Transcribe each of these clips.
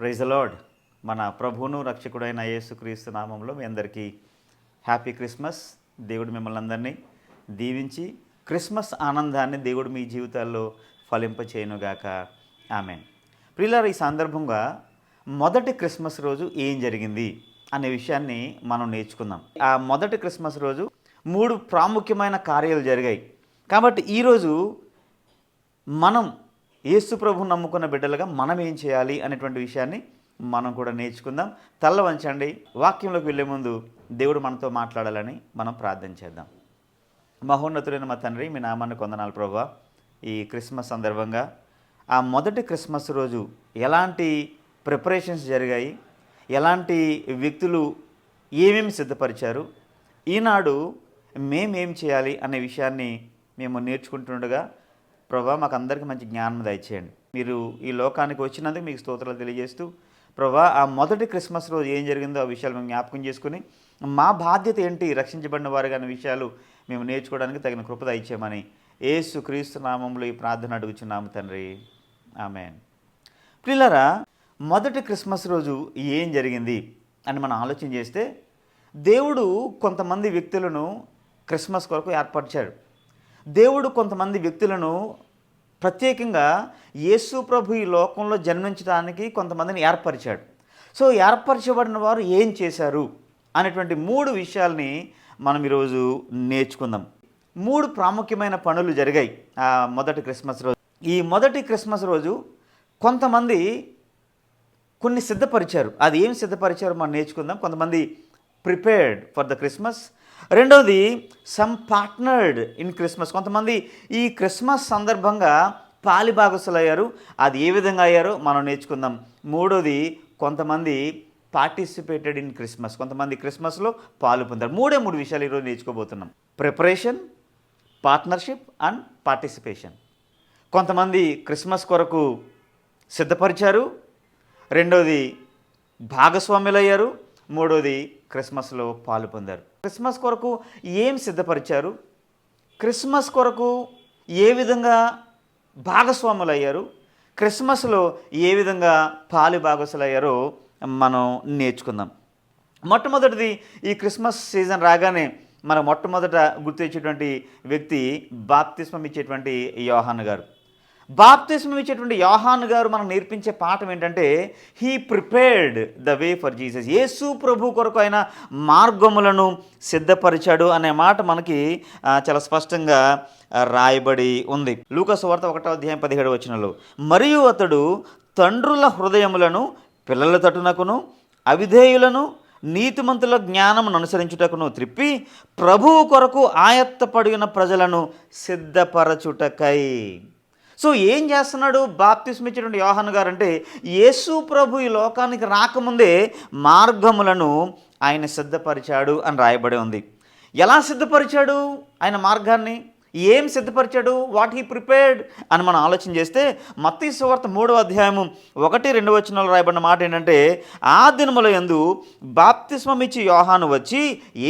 Praise the lord. మన ప్రభువును రక్షకుడైన యేసుక్రీస్తు నామంలో మీ అందరికీ హ్యాపీ క్రిస్మస్. దేవుడు మిమ్మల్ని అందరినీ దీవించి క్రిస్మస్ ఆనందాన్ని దేవుడు మీ జీవితాల్లో ఫలింపచేయునుగాక. ఆమేన్. ప్రియులారా, ఈ సందర్భంగా మొదటి క్రిస్మస్ రోజు ఏం జరిగింది అనే విషయాన్ని మనం నేర్చుకుందాం. ఆ మొదటి క్రిస్మస్ రోజు 3 ప్రాముఖ్యమైన కార్యాలు జరిగాయి. కాబట్టి ఈరోజు మనం యేసు ప్రభువు నమ్ముకున్న బిడ్డలుగా మనం ఏం చేయాలి అనేటువంటి విషయాన్ని మనం కూడా నేర్చుకుందాం. తల్ల వంచండి. వాక్యంలోకి వెళ్ళే ముందు దేవుడు మనతో మాట్లాడాలని మనం ప్రార్థన చేద్దాం. మహోన్నతుడైన మా తండ్రి, మీ నామాన్ని కొందనాలు ప్రభువా. ఈ క్రిస్మస్ సందర్భంగా ఆ మొదటి క్రిస్మస్ రోజు ఎలాంటి ప్రిపరేషన్స్ జరిగాయి, ఎలాంటి వ్యక్తులు ఏమేమి సిద్ధపరిచారు, ఈనాడు మేమేం చేయాలి అనే విషయాన్ని మేము నేర్చుకుంటుండగా ప్రభా మాకు అందరికీ మంచి జ్ఞానం దయచేయండి. మీరు ఈ లోకానికి వచ్చినందుకు మీకు స్తోత్రాలు తెలియజేస్తూ ప్రభా ఆ మొదటి క్రిస్మస్ రోజు ఏం జరిగిందో ఆ విషయాలు మేము జ్ఞాపకం చేసుకుని మా బాధ్యత ఏంటి, రక్షించబడిన వారు అనే విషయాలు మేము నేర్చుకోవడానికి తగిన కృప దయచేయమని యేసు క్రీస్తు నామంలో ఈ ప్రార్థన అడుగుచున్నాము తండ్రి. ఆమేన్. ప్రియులారా, మొదటి క్రిస్మస్ రోజు ఏం జరిగింది అని మనం ఆలోచన చేస్తే దేవుడు కొంతమంది వ్యక్తులను క్రిస్మస్ కొరకు ఏర్పరిచాడు. దేవుడు కొంతమంది వ్యక్తులను ప్రత్యేకంగా యేసు ప్రభు ఈ లోకంలో జన్మించడానికి కొంతమందిని ఏర్పరిచాడు. సో ఏర్పరచబడిన వారు ఏం చేశారు అనేటువంటి 3 విషయాల్ని మనం ఈరోజు నేర్చుకుందాం. 3 ప్రాముఖ్యమైన పనులు జరిగాయి ఆ మొదటి క్రిస్మస్ రోజు. ఈ మొదటి క్రిస్మస్ రోజు కొంతమంది కొన్ని సిద్ధపరిచారు. అది ఏం సిద్ధపరిచారు మనం నేర్చుకుందాం. కొంతమంది ప్రిపేర్డ్ ఫర్ ద క్రిస్మస్. రెండవది సమ్ పార్ట్నర్డ్ ఇన్ క్రిస్మస్. కొంతమంది ఈ క్రిస్మస్ సందర్భంగా పాలిభాగస్తులయ్యారు. అది ఏ విధంగా అయ్యారో మనం నేర్చుకుందాం. మూడోది కొంతమంది పార్టిసిపేటెడ్ ఇన్ క్రిస్మస్. కొంతమంది క్రిస్మస్లో పాలు పొందారు. 3 విషయాలు ఈరోజు నేర్చుకోబోతున్నాం. Preparation, partnership and participation. కొంతమంది క్రిస్మస్ కొరకు సిద్ధపరిచారు. రెండోది భాగస్వాములయ్యారు. మూడోది క్రిస్మస్లో పాలు పొందారు. క్రిస్మస్ కొరకు ఏం సిద్ధపరిచారు, క్రిస్మస్ కొరకు ఏ విధంగా భాగస్వాములు అయ్యారు, క్రిస్మస్లో ఏ విధంగా పాలు భాగస్వాములయ్యారో మనం నేర్చుకుందాం. మొట్టమొదటిది, ఈ క్రిస్మస్ సీజన్ రాగానే మనం మొట్టమొదట గుర్తొచ్చేటువంటి వ్యక్తి బాప్తిస్మం ఇచ్చేటువంటి యోహాను గారు. బాప్తిస్మం ఇచ్చేటువంటి యోహాను గారు మనకు నేర్పించే పాఠం ఏంటంటే he prepared the way for Jesus. యేసు ప్రభు కొరకు ఆయన మార్గములను సిద్ధపరిచాడు అనే మాట మనకి చాలా స్పష్టంగా రాయబడి ఉంది. లూకా సువార్త 1:17 మరియు అతడు తండ్రుల హృదయములను పిల్లల తట్టునకును అవిధేయులను నీతిమంతుల జ్ఞానమును అనుసరించుటకును త్రిప్పి ప్రభువు కొరకు ఆయత్తపడిన ప్రజలను సిద్ధపరచుటకై. సో ఏం చేస్తున్నాడు బాప్తిస్మం ఇచ్చేటువంటి యోహాను గారు అంటే యేసు ప్రభు ఈ లోకానికి రాకముందే మార్గములను ఆయన సిద్ధపరిచాడు అని రాయబడి ఉంది. ఎలా సిద్ధపరిచాడు ఆయన మార్గాన్ని, ఏం సిద్ధపరిచాడు, వాట్ హీ ప్రిపేర్డ్ అని మనం ఆలోచన చేస్తే మత్తయి సువార్త 3:1-2 రాయబడిన మాట ఏంటంటే ఆ దినముల యందు బాప్తిస్మం ఇచ్చి యోహాను వచ్చి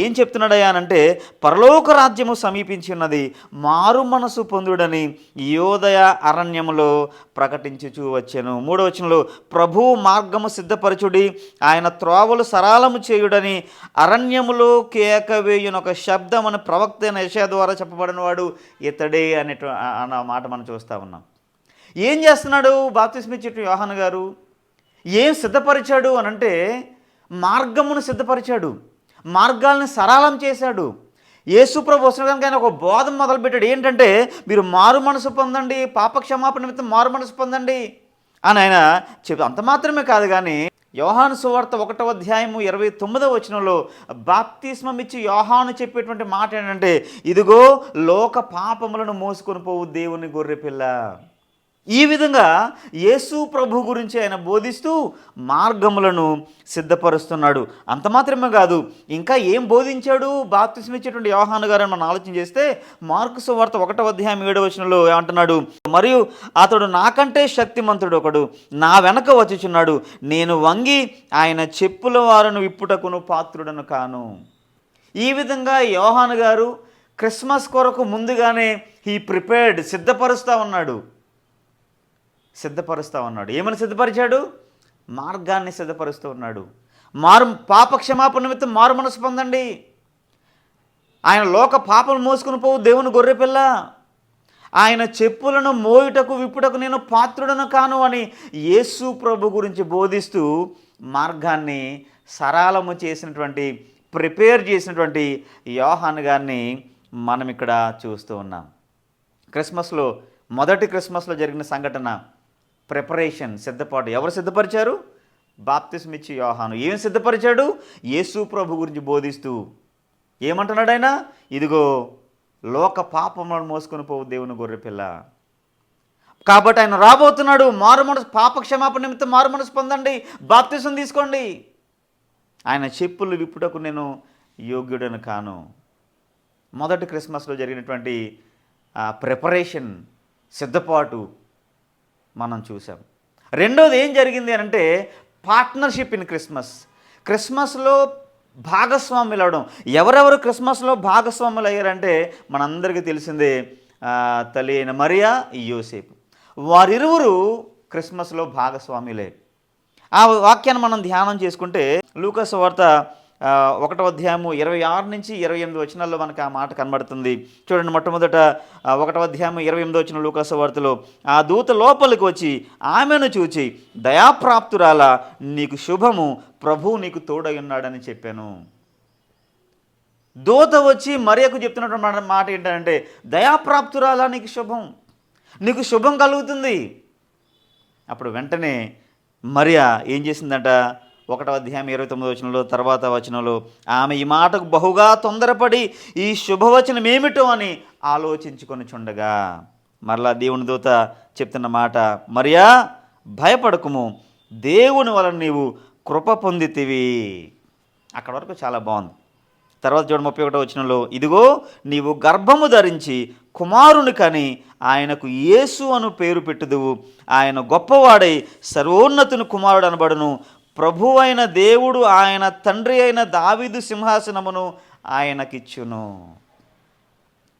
ఏం చెప్తున్నాడయ్యా అంటే పరలోక రాజ్యము సమీపించి ఉన్నది, మారు మనసు పొందుడని యోదయ అరణ్యములో ప్రకటించుచూ వచ్చెను. 3వ ప్రభు మార్గము సిద్ధపరచుడి, ఆయన త్రోవలు సరళము చేయుడని అరణ్యములో కేకవేయునొక శబ్దం అని ప్రవక్త అయిన యెషయా ద్వారా చెప్పబడిన వాడు ఇతడే అన్న మాట మనం చూస్తూ ఉన్నాం. ఏం చేస్తున్నాడు బాప్తిస్మం ఇచ్చే యోహాను గారు, ఏం సిద్ధపరిచాడు అనంటే మార్గమును సిద్ధపరిచాడు, మార్గాల్ని సరళం చేశాడు. యేసు ప్రభు వస్తున్న కనుక ఆయన ఒక బోధం మొదలుపెట్టాడు. ఏంటంటే మీరు మారు మనసు పొందండి, పాప క్షమాపణ నిమిత్తం మారు మనసు పొందండి అని ఆయన చెప్పి అంత మాత్రమే కాదు కానీ యోహాను సువార్త 1:29 బాప్తిస్మం ఇచ్చి యోహాను చెప్పేటువంటి మాట ఏంటంటే ఇదిగో లోక పాపములను మోసుకొని పోవు దేవుని గొర్రెపిల్ల. ఈ విధంగా యేసు ప్రభు గురించి ఆయన బోధిస్తూ మార్గములను సిద్ధపరుస్తున్నాడు. అంత మాత్రమే కాదు, ఇంకా ఏం బోధించాడు బాప్తిస్మం ఇచ్చేటువంటి యోహాను గారు మనం ఆలోచన చేస్తే మార్కు సువార్త 1:7 ఏమంటున్నాడు, మరియు అతడు నాకంటే శక్తిమంతుడు ఒకడు నా వెనక వచ్చుచున్నాడు, నేను వంగి ఆయన చెప్పుల వారను విప్పుటకును పాత్రుడను కాను. ఈ విధంగా యోహాను గారు క్రిస్మస్ కొరకు ముందుగానే హీ ప్రిపేర్డ్ సిద్ధపరుస్తూ ఉన్నాడు. ఏమని సిద్ధపరిచాడు? మార్గాన్ని సిద్ధపరుస్తూ ఉన్నాడు. పాపక్షమాపణ నిమిత్తం మారు మనసు పొందండి. ఆయన లోక పాపం మోసుకుని పోవు దేవుని గొర్రెపిల్ల. ఆయన చెప్పులను మోయుటకు విప్పుటకు నేను పాత్రుడను కాను అని యేసు ప్రభు గురించి బోధిస్తూ మార్గాన్ని సరళము చేసినటువంటి, ప్రిపేర్ చేసినటువంటి యోహాను గారిని మనం ఇక్కడ చూస్తూ ఉన్నాం. క్రిస్మస్లో, మొదటి క్రిస్మస్లో జరిగిన సంఘటన ప్రిపరేషన్, సిద్ధపాటు. ఎవరు సిద్ధపరిచారు? బాప్తిస్మ ఇచ్చి యోహాను. ఏం సిద్ధపరిచాడు? యేసు ప్రభు గురించి బోధిస్తూ ఏమంటున్నాడు ఆయన? ఇదిగో లోక పాపములను మోసుకొని పోవు దేవుని గొర్రెపిల్ల. కాబట్టి ఆయన రాబోతున్నాడు. పాపక్షమాపణ నిమిత్తం మారు మనసు పొందండి, బాప్తిసం తీసుకోండి. ఆయన చెప్పులు విప్పుటకు నేను యోగ్యుడను కాను. మొదటి క్రిస్మస్లో జరిగినటువంటి ప్రిపరేషన్, సిద్ధపాటు మనం చూసాం. రెండోది ఏం జరిగింది అంటే పార్ట్నర్షిప్ ఇన్ క్రిస్మస్. క్రిస్మస్లో భాగస్వాములు అవడం. ఎవరెవరు క్రిస్మస్లో భాగస్వాములు అయ్యారంటే మనందరికీ తెలిసిందే, తల్లి అయిన మరియా, యోసేపు. వారిరువురు క్రిస్మస్లో భాగస్వాములే. ఆ వాక్యాన్ని మనం ధ్యానం చేసుకుంటే లూకా సువార్త 1వ అధ్యాయము 26 నుంచి 28 వచనాల్లో మనకు ఆ మాట కనబడుతుంది. చూడండి, మొట్టమొదట 1వ అధ్యాయము 28 వచనం లూకా సువార్తలో, ఆ దూత లోపలికి వచ్చి ఆమెను చూచి, దయాప్రాప్తురాలా, నీకు శుభము, ప్రభువు నీకు తోడై ఉన్నాడని చెప్పాను. దూత వచ్చి మరియకు చెప్తున్నటువంటి మాట ఏంటంటే, దయాప్రాప్తురాలా, నీకు శుభం, నీకు శుభం కలుగుతుంది. అప్పుడు వెంటనే మరియా ఏం చేసిందంట? 1వ అధ్యాయం 29వ వచనంలో, తర్వాత వచనంలో, ఆమె ఈ మాటకు బహుగా తొందరపడి ఈ శుభవచనం ఏమిటో అని ఆలోచించుకొని చుండగా మరలా దేవుని దూత చెప్తున్న మాట, మరియా భయపడకుము, దేవుని వలన నీవు కృప పొందితివి. అక్కడ వరకు చాలా బాగుంది. తర్వాత చూడండి 31వ వచనంలో, ఇదిగో నీవు గర్భము ధరించి కుమారుని కని ఆయనకు యేసు అను పేరు పెట్టుదువు. ఆయన గొప్పవాడై సర్వోన్నతుని కుమారుడు అనబడును. ప్రభు అయిన దేవుడు ఆయన తండ్రి అయిన దావీదు సింహాసనమును ఆయనకిచ్చును.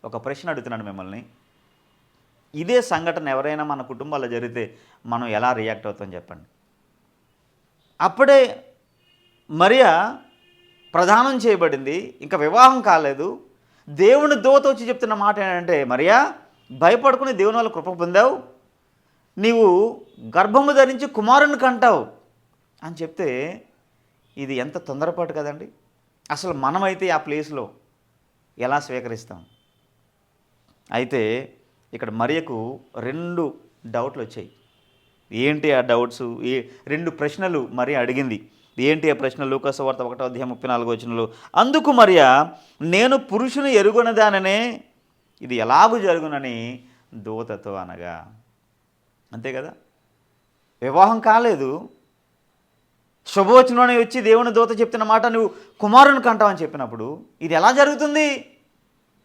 ఒక ప్రశ్న అడుగుతున్నాను మిమ్మల్ని. ఇదే సంఘటన ఎవరైనా మన కుటుంబాల్లో జరిగితే మనం ఎలా రియాక్ట్ అవుతాం చెప్పండి. అప్పుడే మరియా ప్రదానం చేయబడింది, ఇంకా వివాహం కాలేదు. దేవుని దూత వచ్చి చెప్తున్న మాట ఏంటంటే, మరియా భయపడుకుని దేవుని వల్ల కృప పొందావు, నీవు గర్భము ధరించి కుమారుని కంటావు అని చెప్తే ఇది ఎంత తొందరపాటు కదండి. అసలు మనమైతే ఆ ప్లేస్లో ఎలా స్వీకరిస్తాం? అయితే ఇక్కడ మరియకు 2 డౌట్లు వచ్చాయి. ఏంటి ఆ డౌట్స్? 2 ప్రశ్నలు మరి అడిగింది. ఏంటి ఆ ప్రశ్న? లూకా సువార్త 1వ అధ్యాయం 34వ వచనంలో, అందుకు మరియా, నేను పురుషుని ఎరుగొనదాననే ఇది ఎలాగూ జరుగునని దూతతో అనగా. అంతే కదా, వివాహం కాలేదు, శుభవచనంలోనే వచ్చి దేవుని దూత చెప్తున్న మాట, నువ్వు కుమారుని కంటావని చెప్పినప్పుడు ఇది ఎలా జరుగుతుంది?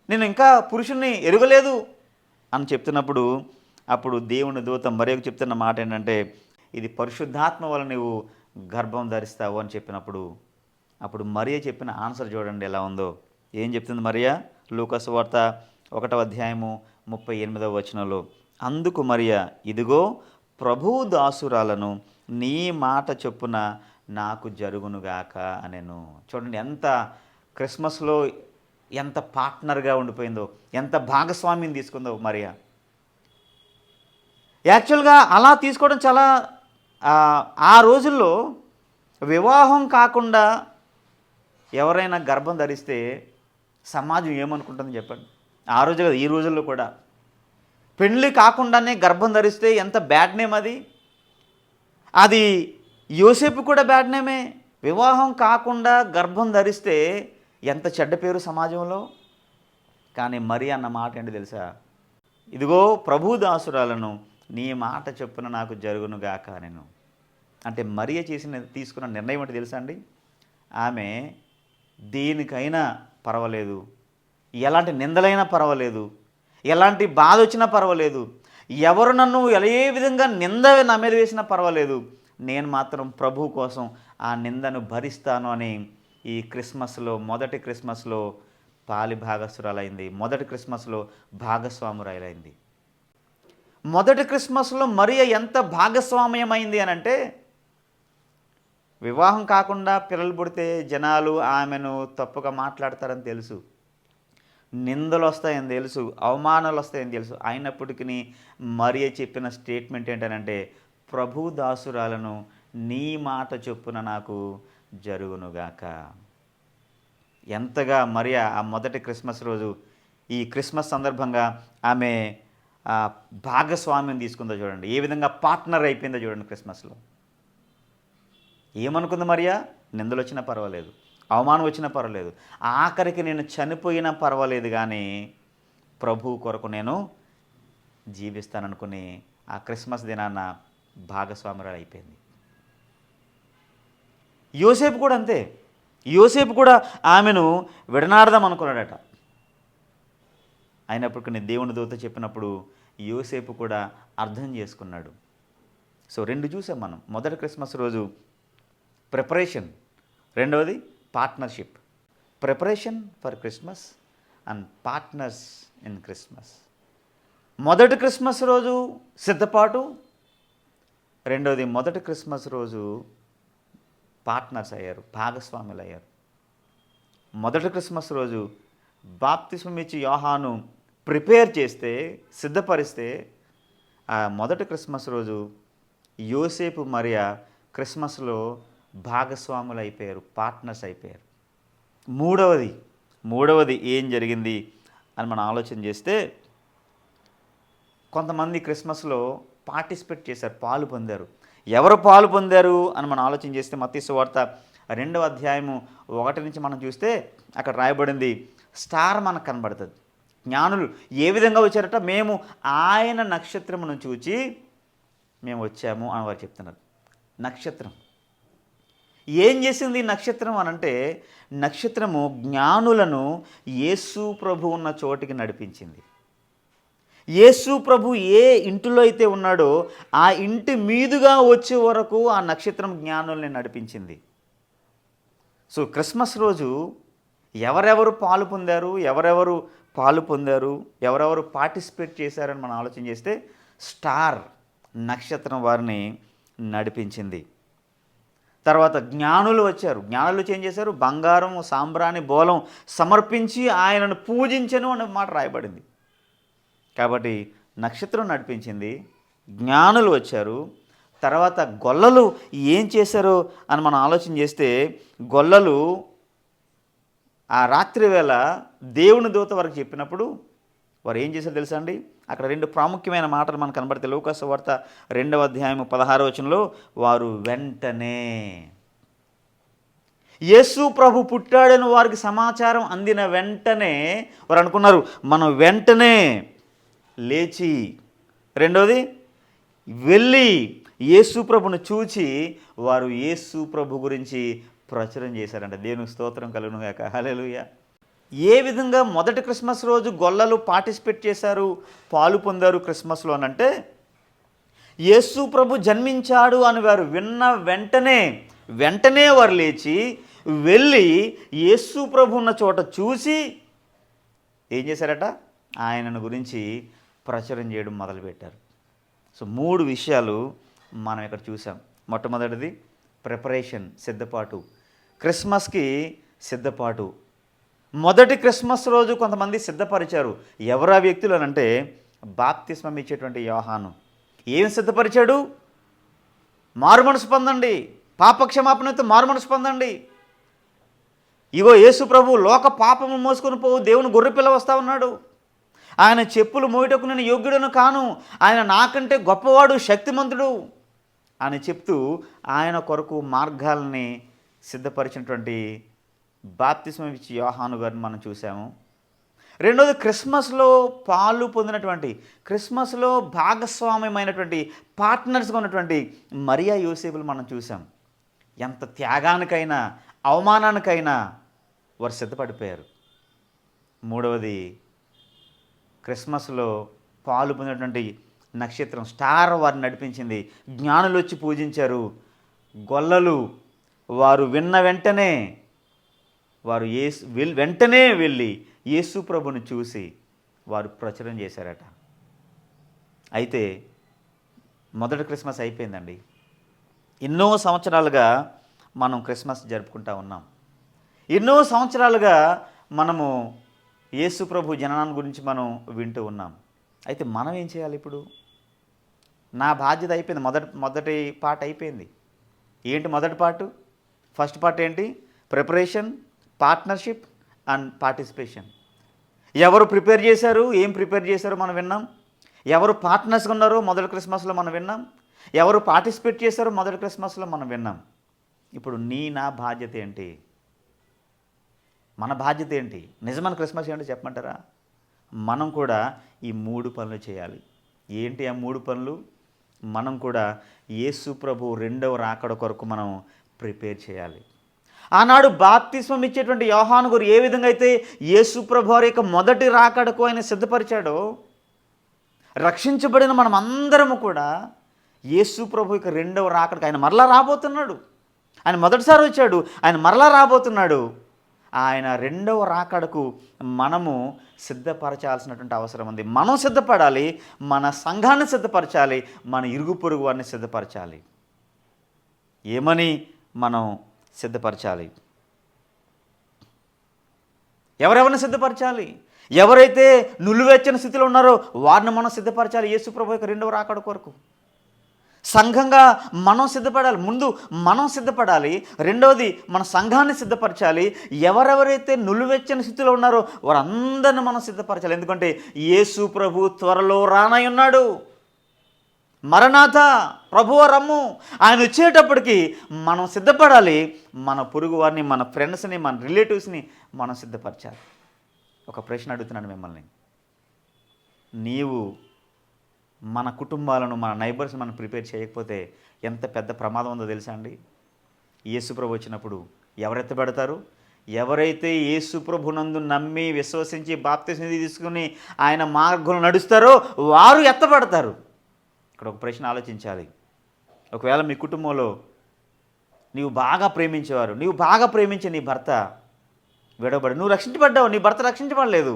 నేను ఇంకా పురుషుణ్ణి ఎరుగలేదు అని చెప్తున్నప్పుడు అప్పుడు దేవుని దూత మరియకు చెప్తున్న మాట ఏంటంటే, ఇది పరిశుద్ధాత్మ వల్ల నువ్వు గర్భం ధరిస్తావు అని చెప్పినప్పుడు అప్పుడు మరియ చెప్పిన ఆన్సర్ చూడండి ఎలా ఉందో. ఏం చెప్తుంది మరియ? లూకా సువార్త 1వ అధ్యాయము 38వ వచనంలో, అందుకు మరియ, ఇదిగో ప్రభువు దాసురాలను, నీ మాట చొప్పున నాకు జరుగునుగాక అనెను. చూడండి ఎంత క్రిస్మస్లో ఎంత పార్ట్నర్గా ఉండిపోయిందో, ఎంత భాగస్వామ్యం తీసుకుందో మరియా. యాక్చువల్గా అలా తీసుకోవడం చాలా, ఆ రోజుల్లో వివాహం కాకుండా ఎవరైనా గర్భం ధరిస్తే సమాజం ఏమనుకుంటుంది చెప్పండి? ఆ రోజు కదా, ఈ రోజుల్లో కూడా పెళ్ళి కాకుండానే గర్భం ధరిస్తే ఎంత బ్యాడ్ నేమ్ అది. అది యోసేపు కూడా బ్యాడ్ నేమే. వివాహం కాకుండా గర్భం ధరిస్తే ఎంత చెడ్డ పేరు సమాజంలో. కానీ మరి అన్న మాట ఏంటి తెలుసా? ఇదిగో ప్రభు దాసురాలను, నీ మాట చొప్పున నాకు జరుగునుగాక నేను. అంటే మరియ తీసుకున్న నిర్ణయం ఏంటి తెలుసా అండి? ఆమె దేనికైనా పర్వాలేదు, ఎలాంటి నిందలైనా పర్వాలేదు, ఎలాంటి బాధ వచ్చినా పర్వాలేదు, ఎవరు నన్ను ఏ విధంగా నింద నా మీద వేసినా పర్వాలేదు, నేను మాత్రం ప్రభు కోసం ఆ నిందను భరిస్తాను అని ఈ క్రిస్మస్లో, మొదటి క్రిస్మస్లో పాలి భాగస్వరాలైంది. మొదటి క్రిస్మస్లో భాగస్వామురాలైంది. మొదటి క్రిస్మస్లో మరియ ఎంత భాగస్వామ్యమైంది అని అంటే, వివాహం కాకుండా పిల్లలు పుడితే జనాలు ఆమెను తప్పుగా మాట్లాడతారని తెలుసు, నిందలు వస్తాయని తెలుసు, అవమానాలు వస్తాయని తెలుసు. అయినప్పటికీ మరియ చెప్పిన స్టేట్మెంట్ ఏంటనంటే, ప్రభు దాసురాలను నీ మాట చొప్పున నాకు జరుగునుగాక. ఎంతగా మరియ ఆ మొదటి క్రిస్మస్ రోజు, ఈ క్రిస్మస్ సందర్భంగా ఆమె భాగస్వామ్యం తీసుకుందో చూడండి, ఏ విధంగా పార్ట్నర్ అయిపోయిందో చూడండి క్రిస్మస్లో. ఏమనుకుంది మరియా? నిందలు వచ్చినా పర్వాలేదు, అవమానం వచ్చినా పర్వాలేదు, ఆఖరికి నేను చనిపోయినా పర్వాలేదు, కానీ ప్రభు కొరకు నేను జీవిస్తాననుకుని ఆ క్రిస్మస్ దినాన భాగస్వామురాలు అయిపోయింది. యోసేపు కూడా అంతే. యోసేపు కూడా ఆమెను విడనాడదాం అనుకున్నాడట. అయినప్పటికీ దేవుని దూత చెప్పినప్పుడు యోసేపు కూడా అర్థం చేసుకున్నాడు. సో 2 చూసాం మనం. మొదటి క్రిస్మస్ రోజు ప్రిపరేషన్, రెండవది partnership. Preparation for Christmas and partners in Christmas. మొదటి క్రిస్మస్ రోజు సిద్ధపాటు, రెండవది మొదటి క్రిస్మస్ రోజు పార్ట్నర్స్ అయ్యారు, భాగస్వాములు అయ్యారు. మొదటి క్రిస్మస్ రోజు బాప్తిస్మం ఇచ్చి యోహాను ప్రిపేర్ చేస్తే, సిద్ధపరిస్తే, ఆ మొదటి క్రిస్మస్ రోజు యోసేపు మరియ క్రిస్మస్లో భాగస్వాములు అయిపోయారు, పార్ట్నర్స్ అయిపోయారు. మూడవది ఏం జరిగింది అని మనం ఆలోచన చేస్తే, కొంతమంది క్రిస్మస్లో పార్టిసిపేట్ చేశారు, పాలు పొందారు. ఎవరు పాలు పొందారు అని మనం ఆలోచన చేస్తే, మత్తయి సువార్త 2వ అధ్యాయము 1 నుంచి మనం చూస్తే అక్కడ రాయబడింది, స్టార్ మనకు కనబడుతుంది. జ్ఞానులు ఏ విధంగా వచ్చారట? మేము ఆయన నక్షత్రమును చూచి మేము వచ్చాము అని వారు చెప్తున్నారు. నక్షత్రం ఏం చేసింది? నక్షత్రం అనంటే, నక్షత్రము జ్ఞానులను యేసు ప్రభు ఉన్న చోటికి నడిపించింది. యేసు ప్రభు ఏ ఇంటిలో అయితే ఉన్నాడో ఆ ఇంటి మీదుగా వచ్చే వరకు ఆ నక్షత్రం జ్ఞానుల్ని నడిపించింది. సో క్రిస్మస్ రోజు ఎవరెవరు పాలు పొందారు, ఎవరెవరు పార్టిసిపేట్ చేశారని మనం ఆలోచన చేస్తే, స్టార్ నక్షత్రం వారిని నడిపించింది. తర్వాత జ్ఞానులు వచ్చారు. జ్ఞానులు ఏం చేశారు? బంగారం, సాంబ్రాణి, బోలం సమర్పించి ఆయనను పూజించను అనే మాట రాయబడింది. కాబట్టి నక్షత్రం నడిపించింది, జ్ఞానులు వచ్చారు. తర్వాత గొల్లలు ఏం చేశారు అని మనం ఆలోచన చేస్తే, గొల్లలు ఆ రాత్రి వేళ దేవుని దూత వారికి చెప్పినప్పుడు వారు ఏం చేశారు తెలుసా అండి? అక్కడ 2 ప్రాముఖ్యమైన మాటలు మనకు కనబడతాయి. లూకాసు వార్త 2వ అధ్యాయం 16వ వచనంలో, వారు వెంటనే, యేసు ప్రభు పుట్టాడని వారికి సమాచారం అందిన వెంటనే వారు అనుకున్నారు, మనం వెంటనే లేచి, రెండోది వెళ్ళి యేసు ప్రభును చూచి వారు యేసు ప్రభు గురించి ప్రచురం చేశారంట. దేవునికి స్తోత్రం కలుగును గాక. హల్లెలూయా. ఏ విధంగా మొదటి క్రిస్మస్ రోజు గొల్లలు పార్టిసిపేట్ చేశారు, పాలు పొందారు క్రిస్మస్లో అనంటే, యేసు ప్రభు జన్మించాడు అని వారు విన్న వెంటనే వారు లేచి వెళ్ళి యేసు ప్రభు ఉన్న చోట చూసి ఏం చేశారట? ఆయనను గురించి ప్రచురం చేయడం మొదలుపెట్టారు. సో 3 విషయాలు మనం ఇక్కడ చూసాం. మొట్టమొదటిది ప్రిపరేషన్, సిద్ధపాటు. క్రిస్మస్కి సిద్ధపాటు. మొదటి క్రిస్మస్ రోజు కొంతమంది సిద్ధపరిచారు. ఎవరు ఆ వ్యక్తులు అనంటే, బాప్తిస్మం ఇచ్చేటువంటి యోహాను. ఏం సిద్ధపరిచాడు? మారుమనసు పొందండి, పాపక్షమాపణతో మారుమనసు పొందండి. ఇగో యేసు ప్రభు లోక పాపము మోసుకొని పోవు దేవుని గొర్రెపిల్ల వస్తూ ఉన్నాడు. ఆయన చెప్పులు మోయటకు నేను యోగ్యుడను కాను, ఆయన నాకంటే గొప్పవాడు, శక్తిమంతుడు అని చెప్తూ ఆయన కొరకు మార్గాల్ని సిద్ధపరిచినటువంటి బాప్తిస్మం ఇచ్చి యోహాను గారిని మనం చూసాము. రెండోది క్రిస్మస్లో పాలు పొందినటువంటి, క్రిస్మస్లో భాగస్వామ్యమైనటువంటి, పార్ట్నర్స్గా ఉన్నటువంటి మరియా యోసేపులు మనం చూసాం. ఎంత త్యాగానికైనా అవమానానికైనా వారు సిద్ధపడిపోయారు. మూడవది క్రిస్మస్లో పాలు పొందినటువంటి నక్షత్రం, స్టార్ వారిని నడిపించింది. జ్ఞానులు వచ్చి పూజించారు. గొల్లలు వారు విన్న వెంటనే వారు వెంటనే వెళ్ళి యేసు ప్రభుని చూసి వారు ప్రచురం చేశారట. అయితే మొదటి క్రిస్మస్ అయిపోయిందండి. ఎన్నో సంవత్సరాలుగా మనం క్రిస్మస్ జరుపుకుంటా ఉన్నాం. ఎన్నో సంవత్సరాలుగా మనము యేసు ప్రభు జననాన్ని గురించి మనం వింటూ ఉన్నాం. అయితే మనం ఏం చేయాలి ఇప్పుడు? నా బాధ్యత అయిపోయింది. మొదటి పార్ట్ అయిపోయింది. ఏంటి మొదటి పార్ట్? ఫస్ట్ పార్ట్ ఏంటి? Preparation, partnership and participation. ఎవరు ప్రిపేర్ చేశారు, ఏం ప్రిపేర్ చేశారో మనం విన్నాం. ఎవరు పార్ట్నర్స్గా ఉన్నారో మొదటి క్రిస్మస్లో మనం విన్నాం. ఎవరు పార్టిసిపేట్ చేశారో మొదటి క్రిస్మస్లో మనం విన్నాం. ఇప్పుడు నా బాధ్యత ఏంటి? మన బాధ్యత ఏంటి? నిజమైన క్రిస్మస్ ఏంటో చెప్పమంటారా? మనం కూడా ఈ 3 పనులు చేయాలి. ఏంటి ఆ 3 పనులు? మనం కూడా యేసు ప్రభు రెండవ రాకడ కొరకు మనం ప్రిపేర్ చేయాలి. ఆనాడు బాప్తిస్మం ఇచ్చేటువంటి యోహాను గారు ఏ విధంగా అయితే యేసు ప్రభు వారి యొక్క మొదటి రాకడకు ఆయన సిద్ధపరిచాడో, రక్షించబడిన మనం అందరము కూడా యేసు ప్రభు యొక్క రెండవ రాకడకు ఆయన మరలా రాబోతున్నాడు. ఆయన మొదటిసారి వచ్చాడు, ఆయన మరలా రాబోతున్నాడు. ఆయన రెండవ రాకడకు మనము సిద్ధపరచాల్సినటువంటి అవసరం ఉంది. మనం సిద్ధపడాలి, మన సంఘాన్ని సిద్ధపరచాలి, మన ఇరుగు పొరుగు వారిని సిద్ధపరచాలి. ఏమని మనం సిద్ధపరచాలి? ఎవరెవరిని సిద్ధపరచాలి? ఎవరైతే నులివెచ్చని స్థితిలో ఉన్నారో వారిని మనం సిద్ధపరచాలి యేసు ప్రభు యొక్క రెండవ రాకడ కొరకు. సంఘంగా మనం సిద్ధపడాలి. ముందు మనం సిద్ధపడాలి, రెండవది మన సంఘాన్ని సిద్ధపరచాలి. ఎవరెవరైతే నులివెచ్చని స్థితిలో ఉన్నారో వారందరిని మనం సిద్ధపరచాలి. ఎందుకంటే యేసు ప్రభు త్వరలో రానై ఉన్నాడు. మరణాథ, ప్రభువ రమ్ము. ఆయన వచ్చేటప్పటికి మనం సిద్ధపడాలి. మన పొరుగు వారిని, మన ఫ్రెండ్స్ని, మన రిలేటివ్స్ని మనం సిద్ధపరచాలి. ఒక ప్రశ్న అడుగుతున్నాను మిమ్మల్ని. నీవు మన కుటుంబాలను, మన నైబర్స్ మనం ప్రిపేర్ చేయకపోతే ఎంత పెద్ద ప్రమాదం ఉందో తెలుసా అండి? యేసు ప్రభు వచ్చినప్పుడు ఎవరు ఎత్తబడతారు? ఎవరైతే యేసు ప్రభునందు నమ్మి విశ్వసించి బాప్తిస్మం తీసుకుని ఆయన మార్గంలో నడుస్తారో వారు ఎత్తబడతారు. ఇక్కడ ఒక ప్రశ్న ఆలోచించాలి. ఒకవేళ మీ కుటుంబంలో నీవు బాగా ప్రేమించేవారు, నీవు బాగా ప్రేమించే నీ భర్త విడవబడి, నువ్వు రక్షించబడ్డావు, నీ భర్త రక్షించబడలేదు.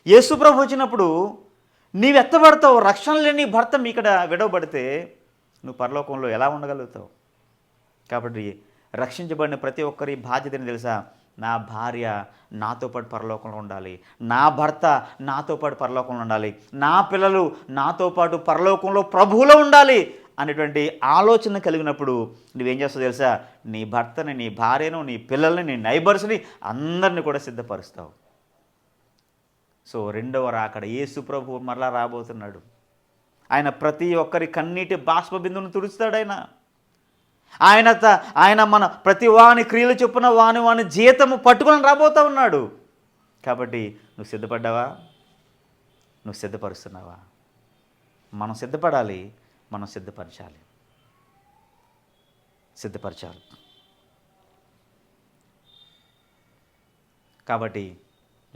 యేసు ప్రభు వచ్చినప్పుడు నీవు ఎత్తబడతావు. రక్షణ లేని భర్త ఇక్కడ విడవబడితే నువ్వు పరలోకంలో ఎలా ఉండగలుగుతావు? కాబట్టి రక్షించబడిన ప్రతి ఒక్కరి బాధ్యతని తెలుసా? నా భార్య నాతో పాటు పరలోకంలో ఉండాలి, నా భర్త నాతో పాటు పరలోకంలో ఉండాలి, నా పిల్లలు నాతో పాటు పరలోకంలో ప్రభువులో ఉండాలి అనేటువంటి ఆలోచన కలిగినప్పుడు నువ్వేం చేస్తావు తెలుసా? నీ భర్తని, నీ భార్యను, నీ పిల్లల్ని, నీ నైబర్స్ని అందరినీ కూడా సిద్ధపరుస్తావు. సో రెండవ రాకడ యేసు ప్రభు మరలా రాబోతున్నాడు. ఆయన ప్రతి ఒక్కరి కన్నీటి బాష్ప బిందువును తుడుస్తాడు. ఆయన మన ప్రతి వాని క్రియలు చొప్పున వాని జీతము పట్టుకొని రాబోతూ ఉన్నాడు. కాబట్టి నువ్వు సిద్ధపడ్డావా? నువ్వు సిద్ధపరుస్తున్నావా? మనం సిద్ధపడాలి, మనం సిద్ధపరచాలి. కాబట్టి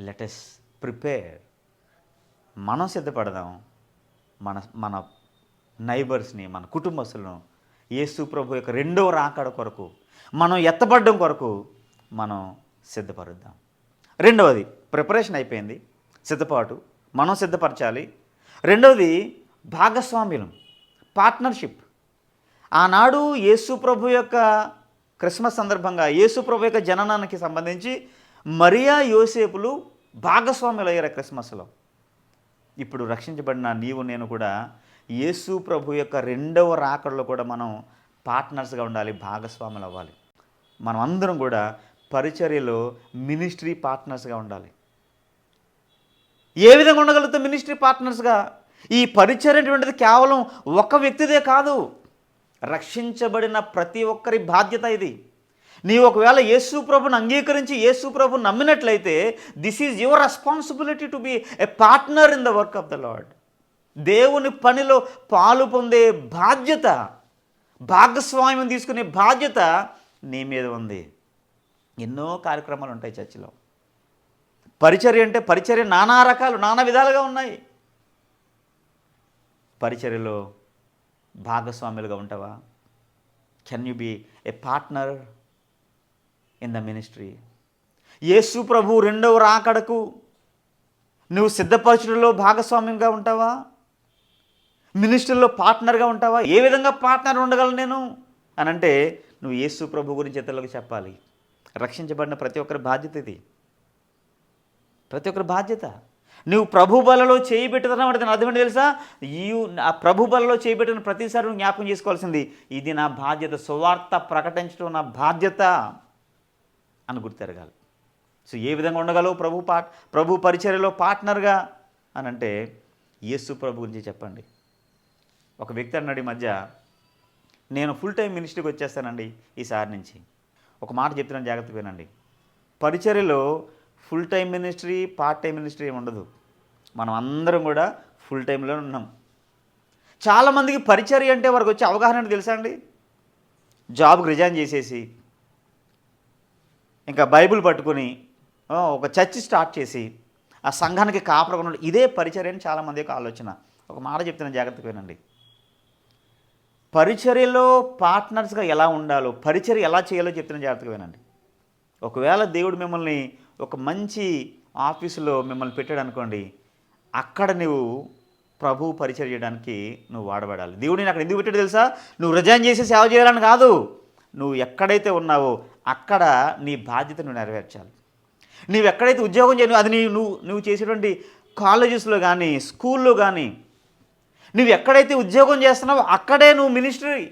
లెటస్ ప్రిపేర్. మనం సిద్ధపడదాం. మన నైబర్స్ని, మన కుటుంబస్తులను యేసు ప్రభు యొక్క రెండవ రాకడ కొరకు, మనం ఎత్తబడడం కొరకు మనం సిద్ధపరుద్దాం. రెండవది ప్రిపరేషన్ అయిపోయింది, సిద్ధపాటు మనం సిద్ధపరచాలి. రెండవది భాగస్వామ్యం, పార్ట్నర్షిప్. ఆనాడు యేసు ప్రభు యొక్క క్రిస్మస్ సందర్భంగా యేసు ప్రభు యొక్క జననానికి సంబంధించి మరియా యోసేపులు భాగస్వాములు అయ్యారు క్రిస్మస్లో. ఇప్పుడు రక్షించబడిన నీవు నేను కూడా యేసు ప్రభు యొక్క రెండవ రాకడలో కూడా మనం పార్ట్నర్స్గా ఉండాలి, భాగస్వాములు అవ్వాలి. మనం అందరం కూడా పరిచర్యలో మినిస్ట్రీ పార్ట్నర్స్గా ఉండాలి. ఏ విధంగా ఉండగలుగుతాం మినిస్ట్రీ పార్ట్నర్స్గా? ఈ పరిచర్య అనేటువంటిది కేవలం ఒక వ్యక్తిదే కాదు, రక్షించబడిన ప్రతి ఒక్కరి బాధ్యత ఇది. నీవు ఒకవేళ యేసు ప్రభుని అంగీకరించి యేసు ప్రభుని నమ్మినట్లయితే this is your responsibility to be a partner in the work of the Lord. దేవుని పనిలో పాలు పొందే బాధ్యత, భాగస్వామ్యం తీసుకునే బాధ్యత నీ మీద ఉంది. ఎన్నో కార్యక్రమాలు ఉంటాయి చర్చిలో. పరిచర్య అంటే పరిచర్య నానా రకాలు, నానా విధాలుగా ఉన్నాయి. పరిచర్యలో భాగస్వాములుగా ఉంటావా? Can you be a partner in the ministry? యేసు ప్రభు రెండవ రాకడకు నువ్వు సిద్ధపరచడంలో భాగస్వామ్యంగా ఉంటావా? మినిస్ట్రీలో పార్ట్నర్గా ఉంటావా? ఏ విధంగా పార్ట్నర్ ఉండగలను నేను అని అంటే నువ్వు యేసు ప్రభు గురించి ఇతరులకు చెప్పాలి. రక్షించబడిన ప్రతి ఒక్కరి బాధ్యత ఇది. ప్రతి ఒక్కరి బాధ్యత. నువ్వు ప్రభు బలలో చేయబెట్టుతున్నావు అంటే దాని అర్థం ఏంటో తెలుసా? ఆ ప్రభు బలలో చేయబెట్టిన ప్రతిసారి నువ్వు జ్ఞాపకం చేసుకోవాల్సింది, ఇది నా బాధ్యత, సువార్త ప్రకటించడం నా బాధ్యత అని గుర్తెరగాలి. సో ఏ విధంగా ఉండగలవు ప్రభు పరిచర్యలో పార్ట్నర్గా అని అంటే యేసు ప్రభు గురించి చెప్పండి. ఒక వ్యక్తి అన్నాడు ఈ మధ్య, నేను ఫుల్ టైం మినిస్ట్రీకి వచ్చేస్తానండి ఈసారి నుంచి. ఒక మాట చెప్తున్నాను, జాగ్రత్తగా వినండి. పరిచర్యలో full time ministry, part time ministry ఏమి ఉండదు. మనం అందరం కూడా ఫుల్ టైంలో ఉన్నాం. చాలామందికి పరిచర్య అంటే వారికి వచ్చే అవగాహన తెలుసా అండి? జాబ్కి రిజైన్ చేసేసి ఇంకా బైబిల్ పట్టుకొని ఒక చర్చ్ స్టార్ట్ చేసి ఆ సంఘానికి కాపరగా ఉండడం, ఇదే పరిచర్య అని చాలామంది యొక్క ఆలోచన. ఒక మాట చెప్తున్నాను, జాగ్రత్తగా వినండి. పరిచర్యలో పార్ట్నర్స్గా ఎలా ఉండాలో, పరిచర్య ఎలా చేయాలో చెప్తున్నాను, జాగ్రత్తగా వినండి. ఒకవేళ దేవుడు మిమ్మల్ని ఒక మంచి ఆఫీసులో మిమ్మల్ని పెట్టాడు అనుకోండి, అక్కడ నువ్వు ప్రభు పరిచర్య చేయడానికి నువ్వు వాడబడాలి. దేవుడు నేను అక్కడ ఎందుకు పెట్టాడు తెలుసా? నువ్వు రిజైన్ చేసి సేవ చేయాలని కాదు. నువ్వు ఎక్కడైతే ఉన్నావో అక్కడ నీ బాధ్యత నువ్వు నెరవేర్చాలి. నువ్వు ఎక్కడైతే ఉద్యోగం చేయను, అది నువ్వు చేసేటువంటి కాలేజెస్లో కానీ స్కూల్లో కానీ, నువ్వు ఎక్కడైతే ఉద్యోగం చేస్తున్నావో అక్కడే నువ్వు మినిస్ట్రీ,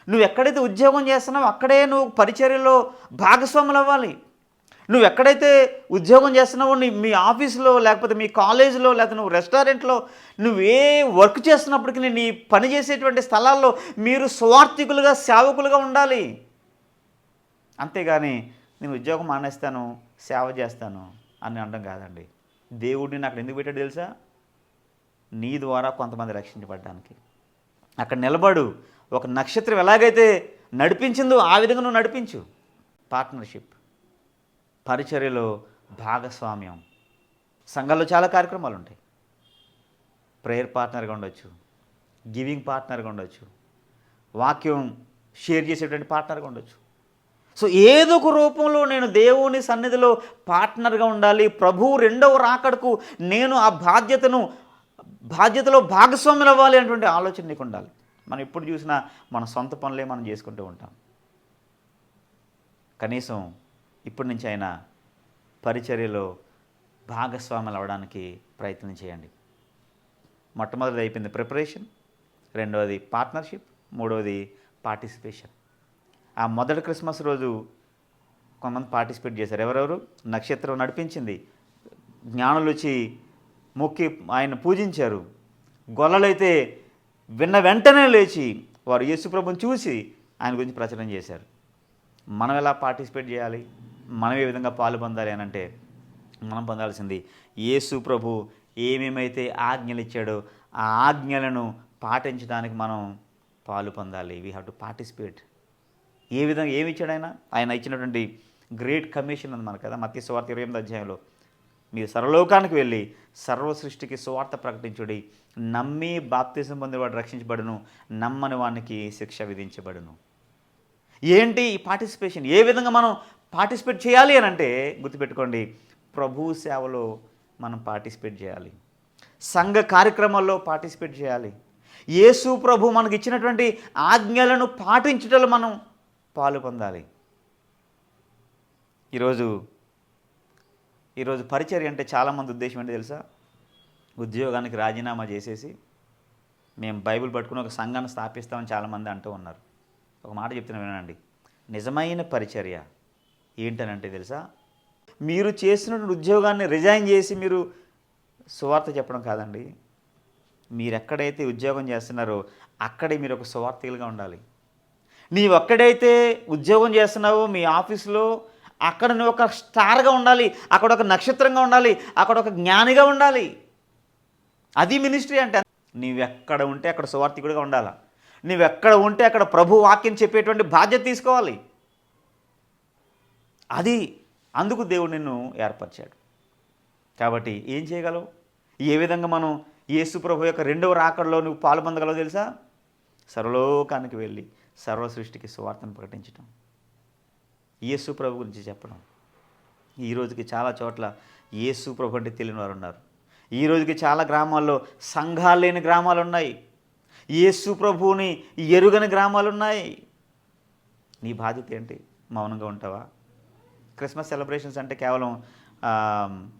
నువ్వు ఎక్కడైతే ఉద్యోగం చేస్తున్నావో అక్కడే నువ్వు పరిచర్యలో భాగస్వాములు అవ్వాలి. నువ్వు ఎక్కడైతే ఉద్యోగం చేస్తున్నావో మీ ఆఫీసులో, లేకపోతే మీ కాలేజీలో, లేకపోతే నువ్వు రెస్టారెంట్లో, నువ్వు ఏ వర్క్ చేస్తున్నప్పటికీ నీ పని చేసేటువంటి స్థలాల్లో మీరు స్వార్థికులుగా, సేవకులుగా ఉండాలి. అంతేగాని నేను ఉద్యోగం మానేస్తాను, సేవ చేస్తాను అని అనడం కాదండి. దేవుడిని అక్కడ ఎందుకు పెట్టాడు తెలుసా? నీ ద్వారా కొంతమంది రక్షించబడడానికి. అక్కడ నిలబడు. ఒక నక్షత్రం ఎలాగైతే నడిపించిందో ఆ విధంగా నువ్వు నడిపించు. పార్ట్నర్షిప్, పరిచర్యలో భాగస్వామ్యం. సంఘాల్లో చాలా కార్యక్రమాలు ఉంటాయి. ప్రేయర్ పార్ట్నర్గా ఉండొచ్చు, గివింగ్ పార్ట్నర్గా ఉండొచ్చు, వాక్యం షేర్ చేసేటువంటి పార్ట్నర్గా ఉండొచ్చు. సో ఏదో ఒక రూపంలో నేను దేవుని సన్నిధిలో పార్ట్నర్గా ఉండాలి. ప్రభు రెండవ రాకడకు నేను ఆ బాధ్యతలో భాగస్వాములు అవ్వాలి అనేటువంటి ఆలోచన నీకు ఉండాలి. మనం ఎప్పుడు చూసినా మన సొంత పనులే మనం చేసుకుంటూ ఉంటాం. కనీసం ఇప్పటి నుంచి అయినా పరిచర్యలో భాగస్వాములు అవ్వడానికి ప్రయత్నం చేయండి. మొట్టమొదటిది అయిపోయింది ప్రిపరేషన్, రెండవది పార్ట్నర్షిప్, మూడవది పార్టిసిపేషన్. ఆ మొదటి క్రిస్మస్ రోజు కొంతమంది పార్టిసిపేట్ చేశారు. ఎవరెవరు? నక్షత్రం నడిపించింది, జ్ఞానులు వచ్చి మొక్కి ఆయన పూజించారు, గొల్లలైతే విన్న వెంటనే లేచి వారు యేసుప్రభుని చూసి ఆయన గురించి ప్రచారం చేశారు. మనం ఎలా పార్టిసిపేట్ చేయాలి? మనం ఏ విధంగా పాలు పొందాలి అని అంటే మనం పొందాల్సింది యేసు ప్రభు ఏమేమైతే ఆజ్ఞలు ఇచ్చాడో ఆ ఆజ్ఞలను పాటించడానికి మనం పాలు పొందాలి. We have to participate. ఏ విధంగా ఏమి ఇచ్చాడు ఆయన ఇచ్చినటువంటి గ్రేట్ కమిషన్ ఉంది మనకు కదా. మత్తయి సువార్త 28వ అధ్యాయంలో, మీరు సర్వలోకానికి వెళ్ళి సర్వ సృష్టికి సువార్త ప్రకటించుడి, నమ్మి బాప్తిసం పొందేవాడు రక్షించబడును, నమ్మని వానికి శిక్ష విధించబడును. ఏంటి ఈ పార్టిసిపేషన్? ఏ విధంగా మనం పార్టిసిపేట్ చేయాలి అని అంటే గుర్తుపెట్టుకోండి, ప్రభు సేవలో మనం పార్టిసిపేట్ చేయాలి, సంఘ కార్యక్రమాల్లో పార్టిసిపేట్ చేయాలి, యేసు ప్రభు మనకి ఇచ్చినటువంటి ఆజ్ఞలను పాటించడంలో మనం పాలు పొందాలి. ఈరోజు పరిచర్య అంటే చాలామంది ఉద్దేశం ఏంటి తెలుసా? ఉద్యోగానికి రాజీనామా చేసేసి మేము బైబిల్ పట్టుకుని ఒక సంఘాన్ని స్థాపిస్తామని చాలామంది అంటూ ఉన్నారు. ఒక మాట చెప్తున్నా వినండి. నిజమైన పరిచర్య ఏంటనంటే తెలుసా? మీరు చేసినటువంటి ఉద్యోగాన్ని రిజైన్ చేసి మీరు సువార్త చెప్పడం కాదండి. మీరు ఎక్కడైతే ఉద్యోగం చేస్తున్నారో అక్కడే మీరు ఒక సువార్తికులుగా ఉండాలి. నీవు ఎక్కడైతే ఉద్యోగం చేస్తున్నావో మీ ఆఫీసులో అక్కడ నువ్వు ఒక స్టార్గా ఉండాలి, అక్కడ ఒక నక్షత్రంగా ఉండాలి, అక్కడ ఒక జ్ఞానిగా ఉండాలి. అది మినిస్ట్రీ అంటే. నీవెక్కడ ఉంటే అక్కడ సువార్తికుడిగా ఉండాలి. నీవెక్కడ ఉంటే అక్కడ ప్రభు వాక్యం చెప్పేటువంటి బాధ్యత తీసుకోవాలి. అది అందుకు దేవుడు నిన్ను ఏర్పరిచాడు. కాబట్టి ఏం చేయగలవు? ఏ విధంగా మనం యేసు ప్రభు యొక్క రెండవ రాకడలో నువ్వు పాలు పొందగలవు తెలుసా? సర్వలోకానికి వెళ్ళి సర్వ సృష్టికి సువార్తను ప్రకటించడం, యేసు ప్రభు గురించి చెప్పడం. ఈ రోజుకి చాలా చోట్ల యేసు ప్రభు అంటే తెలియని వారు ఉన్నారు. ఈ రోజుకి చాలా గ్రామాల్లో సంఘాలు లేని గ్రామాలు ఉన్నాయి, యేసు ప్రభువుని ఎరుగని గ్రామాలు ఉన్నాయి. నీ బాధ్యత ఏంటి? మౌనంగా ఉంటావా? క్రిస్మస్ సెలబ్రేషన్స్ అంటే కేవలం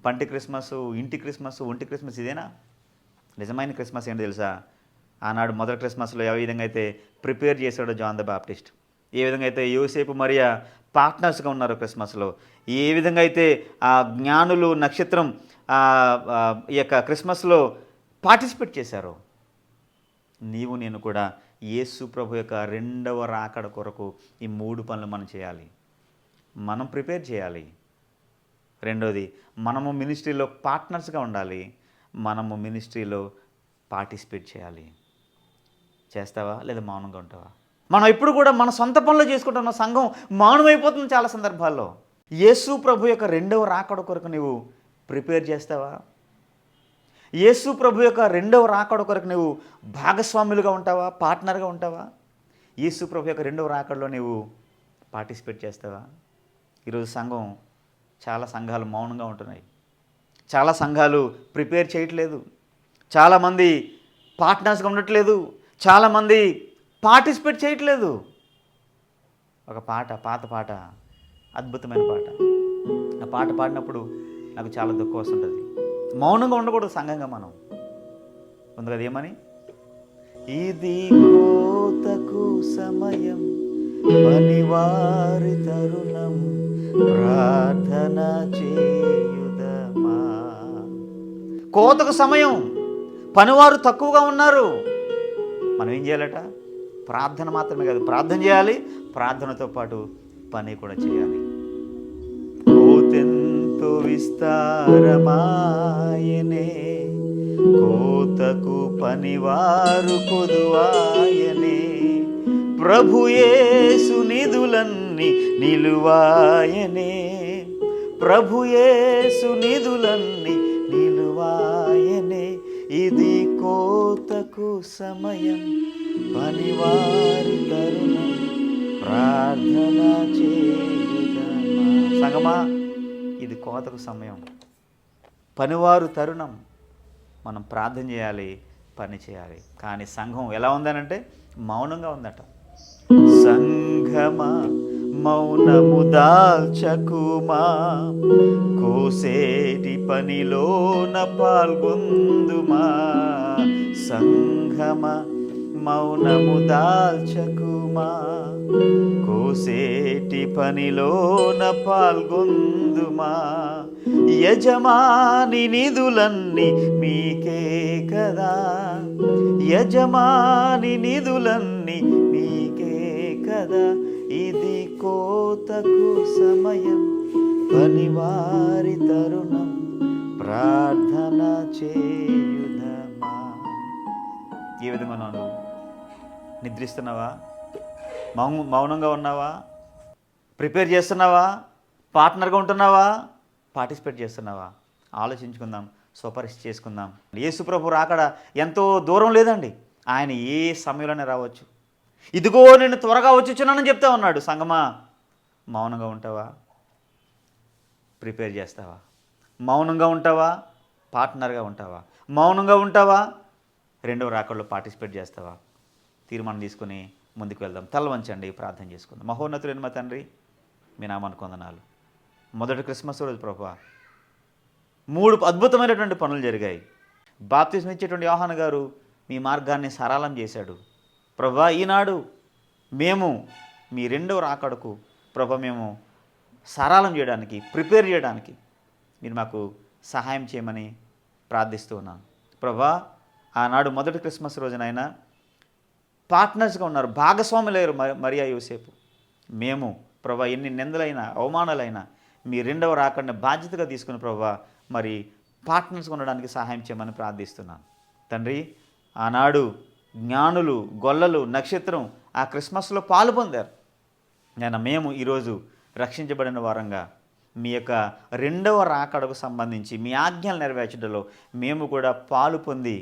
పంటి క్రిస్మస్, ఇంటి క్రిస్మస్, ఒంటి క్రిస్మస్ ఇదేనా? నిజమైన క్రిస్మస్ ఏంటో తెలుసా? ఆనాడు మొదటి క్రిస్మస్లో ఏ విధంగా అయితే ప్రిపేర్ చేశాడో జాన్ ద బాప్టిస్ట్, ఏ విధంగా అయితే యోసేపు మరియా పార్ట్నర్స్గా ఉన్నారో క్రిస్మస్లో, ఏ విధంగా అయితే ఆ జ్ఞానులు నక్షత్రం ఈ యొక్క క్రిస్మస్లో పార్టిసిపేట్ చేశారో, నీవు నేను కూడా యేసు ప్రభు యొక్క రెండవ రాకడ కొరకు ఈ 3 పనులు మనం చేయాలి. మనం ప్రిపేర్ చేయాలి. రెండోది, మనము మినిస్ట్రీలో పార్ట్నర్స్గా ఉండాలి. మనము మినిస్ట్రీలో పార్టిసిపేట్ చేయాలి. చేస్తావా లేదా మౌనంగా ఉంటావా? మనం ఎప్పుడు కూడా మన సొంత పనులు చేసుకుంటున్న సంఘం మౌనమైపోతుంది చాలా సందర్భాల్లో. యేసు ప్రభు యొక్క రెండవ రాకడ కొరకు నువ్వు ప్రిపేర్ చేస్తావా? యేసు ప్రభు యొక్క రెండవ రాకడ కొరకు నువ్వు భాగస్వాములుగా ఉంటావా? పార్ట్నర్గా ఉంటావా? యేసు ప్రభు యొక్క రెండవ రాకడలో నువ్వు పార్టిసిపేట్ చేస్తావా? ఈరోజు సంఘం, చాలా సంఘాలు మౌనంగా ఉంటున్నాయి. చాలా సంఘాలు ప్రిపేర్ చేయట్లేదు. చాలామంది పార్ట్నర్స్గా ఉండట్లేదు. చాలామంది పార్టిసిపేట్ చేయట్లేదు. ఒక పాట, పాత పాట, అద్భుతమైన పాట. ఆ పాట పాడినప్పుడు నాకు చాలా దుఃఖం వస్తుంటుంది. మౌనంగా ఉండకూడదు సంఘంగా మనం. ఉంది కదా, ఏమని? ఇది కోతకు సమయం, పనివారి తరుణం, ప్రార్థన చేయుదమా. కోతకు సమయం, పనివారు తక్కువగా ఉన్నారు. మనం ఏం చేయాలట? ప్రార్థన మాత్రమే కాదు, ప్రార్థన చేయాలి, ప్రార్థనతో పాటు పని కూడా చేయాలి. కోతెంతో విస్తారమాయనే, కోతకు పనివారు కొదువాయనే, ప్రభుయేసు నిధులన్నీ నిలువాయనే, ప్రభుయేసు నిధులన్నీ నిలువాయనే. ఇది కోతకు సమయం, పనివారి తరుణం, ప్రార్థన చేయుదమా. సంగమా, ఇది కోతకు సమయం, పనివారు తరుణం. మనం ప్రార్థన చేయాలి, పని చేయాలి. కానీ సంఘం ఎలా ఉందనంటే మౌనంగా ఉందట. సంఘమా మౌనము దాల్చకుమా, కోసేటి పనిలోన పాల్గొందుమా. సంఘమా మౌనము దాల్చకుమా, కోసేటి పనిలోన పాల్గొందుమా. యజమాని నిధులన్నీ మీకే కదా, యజమాని నిధులన్నీ మీకే కదా. ఇది కోతకు సమయం, పనివారి తరుణం, ప్రార్థన చేయుదమా. ఏ విధంగా ఉన్నావు? నిద్రిస్తున్నావా? మౌనంగా ఉన్నావా? ప్రిపేర్ చేస్తున్నావా? పార్ట్నర్గా ఉంటున్నావా? పార్టిసిపేట్ చేస్తున్నావా? ఆలోచించుకుందాం, స్వపరిస్థితి చేసుకుందాం. యేసుప్రభు రాకడ ఎంతో దూరం లేదండి. ఆయన ఏ సమయంలోనే రావచ్చు. ఇదిగో నేను త్వరగా వచ్చుచున్నానని చెప్తా ఉన్నాడు. సంగమా, మౌనంగా ఉంటావా? ప్రిపేర్ చేస్తావా? మౌనంగా ఉంటావా? పార్ట్నర్గా ఉంటావా? మౌనంగా ఉంటావా? రెండవ రాకడలో పార్టిసిపేట్ చేస్తావా? తీర్మానం తీసుకుని ముందుకు వెళ్దాం. తల వంచండి, ప్రార్థన చేసుకుందాం. మహోన్నతులైన మా తండ్రి, మీ నామానికి వందనాలు. మొదటి క్రిస్మస్ రోజు ప్రభువా 3 అద్భుతమైనటువంటి పనులు జరిగాయి. బాప్తిస్మం ఇచ్చేటువంటి యోహాను గారు మీ మార్గాన్ని సరళం చేశాడు. ప్రభువా, ఈనాడు మేము మీ రెండవ రాకడకు మేము సరళం చేయడానికి, ప్రిపేర్ చేయడానికి మీరు మాకు సహాయం చేయమని ప్రార్థిస్తూ ఉన్నాను. ప్రభువా, ఆనాడు మొదటి క్రిస్మస్ రోజునైనా పార్ట్నర్స్గా ఉన్నారు, భాగస్వాములయ్యారు మరియా యోసేపు. మేము ప్రభువా ఎన్ని నిందలైనా అవమానాలైనా మీ రెండవ రాకడని బాధ్యతగా తీసుకుని ప్రభువా మరి పార్ట్నర్స్గా ఉండడానికి సహాయం చేయమని ప్రార్థిస్తున్నాను. తండ్రి, ఆనాడు జ్ఞానులు, గొల్లలు, నక్షత్రం ఆ క్రిస్మస్లో పాలు పొందారు. నేను మేము ఈరోజు రక్షించబడిన వారంగా మీ యొక్క రెండవ రాకడకు సంబంధించి మీ ఆజ్ఞలు నెరవేర్చడంలో మేము కూడా పాలు పొంది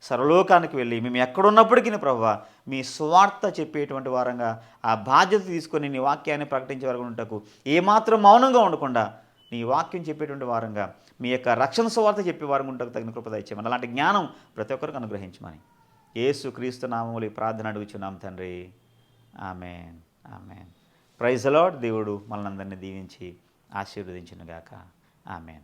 సర్వలోకానికి వెళ్ళి మేము ఎక్కడున్నప్పటికీ ప్రభువా మీ స్వార్థ చెప్పేటువంటి వారంగా ఆ బాధ్యత తీసుకొని నీ వాక్యాన్ని ప్రకటించే వరకు ఉంటకు ఏమాత్రం మౌనంగా ఉండకుండా నీ వాక్యం చెప్పేటువంటి వారంగా మీ యొక్క రక్షణ స్వార్థ చెప్పే వారం ఉంటకు తగిన కృప దయచేయమని, అలాంటి జ్ఞానం ప్రతి ఒక్కరికి అనుగ్రహించమని యేసు క్రీస్తు నామములో ఈ ప్రార్థన అడుగుచున్నాం తండ్రి. ఆమేన్, ఆమేన్. Praise the Lord. దేవుడు మనందరినీ దీవించి ఆశీర్వదించునుగాక. ఆమేన్.